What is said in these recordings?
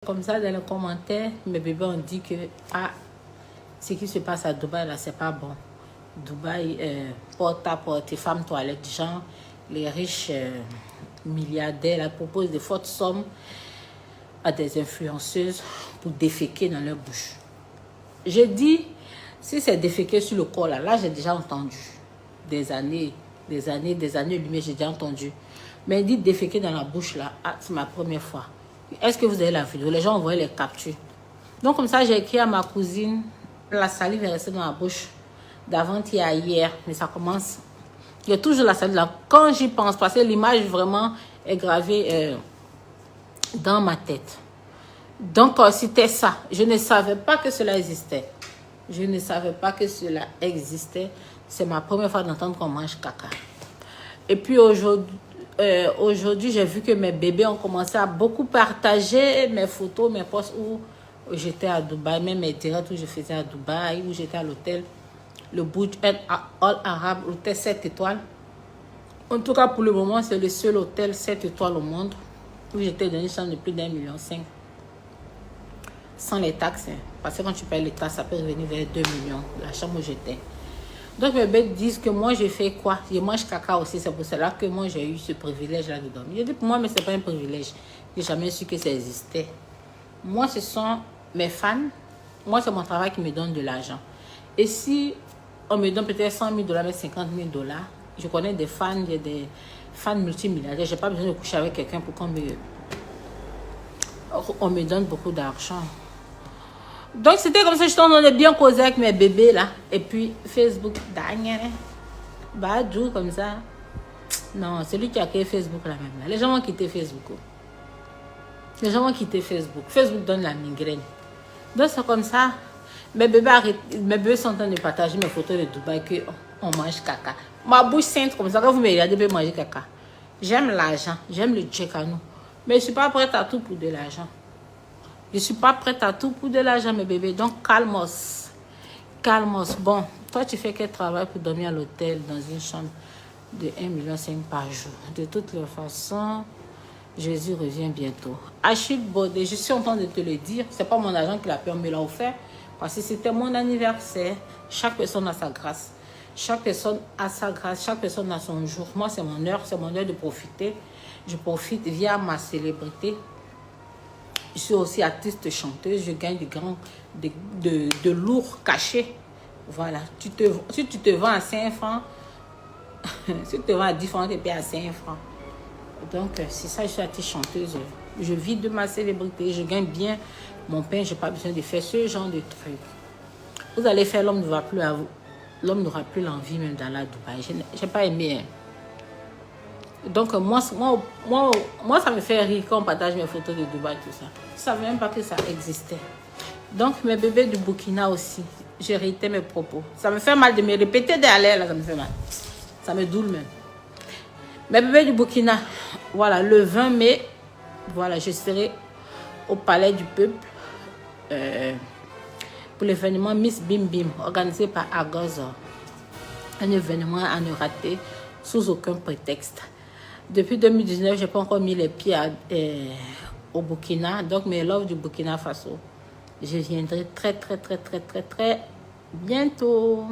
Comme ça, dans les commentaires, mes bébés ont dit que ce qui se passe à Dubaï, là, c'est pas bon. Dubaï, porte à porte, femmes toilettes, genre, les riches milliardaires là, proposent de fortes sommes à des influenceuses pour déféquer dans leur bouche. J'ai dit, si c'est déféquer sur le corps, là j'ai déjà entendu. Des années, mais j'ai déjà entendu. Mais dit déféquer dans la bouche, là, c'est ma première fois. Est-ce que vous avez la vidéo? Les gens ont envoyé les captures. Donc, comme ça, j'ai écrit à ma cousine. La salive est restée dans la bouche d'avant-hier à hier. Mais ça commence. Il y a toujours la salive là. Quand j'y pense, parce que l'image vraiment est gravée dans ma tête. Donc, c'était ça. Je ne savais pas que cela existait. Je ne savais pas que cela existait. C'est ma première fois d'entendre qu'on mange caca. Et puis aujourd'hui, j'ai vu que mes bébés ont commencé à beaucoup partager mes photos, mes posts où j'étais à Dubaï, même mes directs où je faisais à Dubaï, où j'étais à l'hôtel, le Burj Al Arab, l'hôtel 7 étoiles. En tout cas, pour le moment, c'est le seul hôtel 7 étoiles au monde où j'étais dans une chambre de plus d'1,5 million. Sans les taxes, hein. Parce que quand tu payes les taxes, ça peut revenir vers 2 millions, la chambre où j'étais. Donc, mes bébés disent que moi, je fais quoi? Je mange caca aussi. C'est pour cela que moi, j'ai eu ce privilège-là de dormir. Je dis pour moi, mais ce n'est pas un privilège. Je n'ai jamais su que ça existait. Moi, ce sont mes fans. Moi, c'est mon travail qui me donne de l'argent. Et si on me donne peut-être 100 000 $, mais 50 000 $, je connais des fans, il y a des fans multimilliardaires. Je n'ai pas besoin de coucher avec quelqu'un pour qu'on me donne beaucoup d'argent. Donc, c'était comme ça, je t'en ai bien causé avec mes bébés, là. Et puis, Facebook, Badou, comme ça. Non, c'est lui qui a créé Facebook, là, même. Là. Les gens vont quitter Facebook. Les gens vont quitter Facebook. Facebook donne la migraine. Donc, c'est comme ça. Mes bébés sont en train de partager mes photos de Dubaï, qu'on mange caca. Ma bouche sainte, comme ça, quand vous me regardez, vous manger caca. J'aime l'argent, j'aime le tchècano. Mais je ne suis pas prête à tout pour de l'argent. Je ne suis pas prête à tout pour de l'argent, mes bébés. Donc, calmos. Calmos. Bon, toi, tu fais quel travail pour dormir à l'hôtel dans une chambre de 1,5 million par jour? De toutes les façons, Jésus revient bientôt. Achille Baudet, je suis en train de te le dire. Ce n'est pas mon argent qui l'a fait, on me l'a offert. Parce que c'était mon anniversaire. Chaque personne a sa grâce. Chaque personne a sa grâce. Chaque personne a son jour. Moi, c'est mon heure. C'est mon heure de profiter. Je profite via ma célébrité. Je suis aussi artiste chanteuse, je gagne de lourds cachets. Voilà. Si tu te vends à 5 francs, si tu te vends à 10 francs, tu payes à 5 francs. Donc, c'est ça, je suis artiste chanteuse. Je vis de ma célébrité, je gagne bien mon pain, je n'ai pas besoin de faire ce genre de trucs. Vous allez faire, l'homme n'aura plus à vous. L'homme n'aura plus l'envie même d'aller à Dubaï. Je n'ai pas aimé. Hein. Donc, moi, ça me fait rire quand on partage mes photos de Dubaï, tout ça. Je ne savais même pas que ça existait. Donc, mes bébés du Burkina aussi, j'ai réité mes propos. Ça me fait mal de me répéter derrière, là, ça me fait mal. Ça me doule même. Mes bébés du Burkina, voilà, le 20 mai, voilà, je serai au Palais du Peuple pour l'événement Miss Bim Bim, organisé par Agozor. Un événement à ne rater sous aucun prétexte. Depuis 2019, je n'ai pas encore mis les pieds au Burkina. Donc, mes loves du Burkina Faso, je viendrai très bientôt.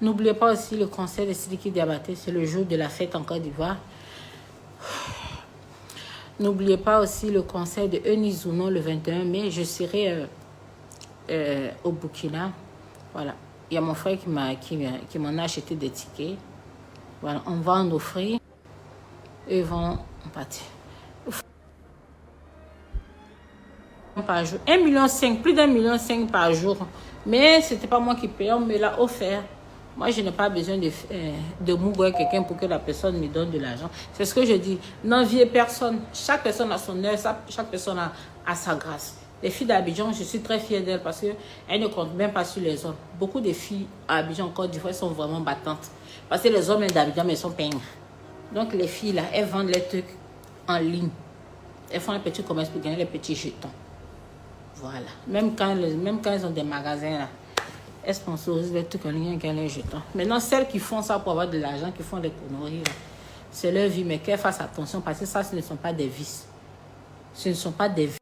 N'oubliez pas aussi le concert de Sidiki Diabaté. C'est le jour de la fête en Côte d'Ivoire. N'oubliez pas aussi le concert de Eunice Ounon le 21 mai. Je serai au Burkina. Voilà. Il y a mon frère qui m'en a acheté des tickets. Voilà. On va en offrir. Ils vont partir. Par jour. 1,5 million, plus d'1,5 million par jour. Mais ce n'était pas moi qui payais, on me l'a offert. Moi, je n'ai pas besoin de mouiller quelqu'un pour que la personne me donne de l'argent. C'est ce que je dis. N'enviez personne. Chaque personne a son heure, chaque personne a sa grâce. Les filles d'Abidjan, je suis très fière d'elles parce qu'elles ne comptent même pas sur les hommes. Beaucoup de filles à Abidjan, en Côte d'Ivoire, sont vraiment battantes. Parce que les hommes d'Abidjan, mais sont peignés. Donc, les filles, là, elles vendent les trucs en ligne. Elles font un petit commerce pour gagner les petits jetons. Voilà. Même quand elles ont des magasins, là, elles sponsorisent les trucs en ligne et gagnent les jetons. Maintenant, celles qui font ça pour avoir de l'argent, qui font des conneries, c'est leur vie. Mais qu'elles fassent attention parce que ça, ce ne sont pas des vices. Ce ne sont pas des vices.